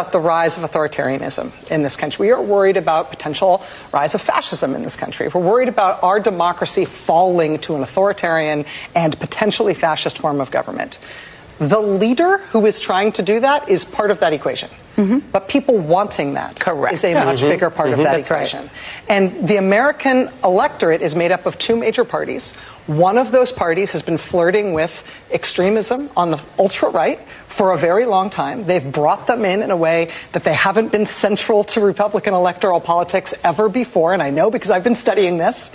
about the rise of authoritarianism in this country. We are worried about potential rise of fascism in this country. We're worried about our democracy falling to an authoritarian and potentially fascist form of government. The leader who is trying to do that is part of that equation. But people wanting that is a much bigger part of that equation. Right. And the American electorate is made up of two major parties. One of those parties has been flirting with extremism on the ultra-right for a very long time. They've brought them in a way that they haven't been central to Republican electoral politics ever before, and I know because I've been studying this.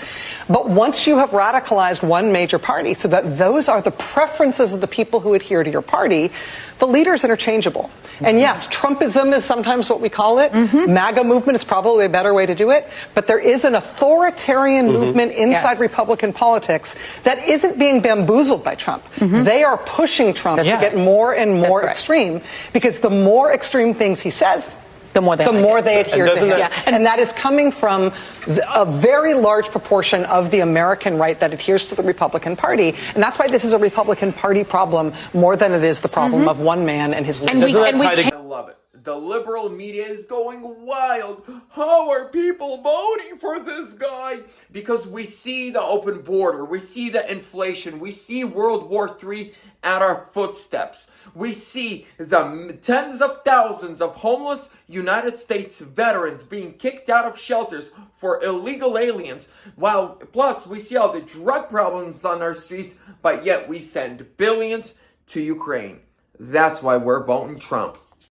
But once you have radicalized one major party so that those are the preferences of the people who adhere to your party, the leader is interchangeable. And yes, Trumpism is sometimes what we call it. MAGA movement is probably a better way to do it. But there is an authoritarian movement inside Republican politics that isn't being bamboozled by Trump. They are pushing Trump to get more and more extreme, because the more extreme things he says, the more they adhere to him. And that is coming from a very large proportion of the American right that adheres to the Republican Party. And that's why this is a Republican Party problem more than it is the problem of one man and his leadership. I love it. The liberal media is going wild. How are people voting for this guy? Because we see the open border. We see the inflation. We see World War III at our footsteps. We see the tens of thousands of homeless United States veterans being kicked out of shelters for illegal aliens. While plus we see all the drug problems on our streets, but yet we send billions to Ukraine. That's why we're voting Trump.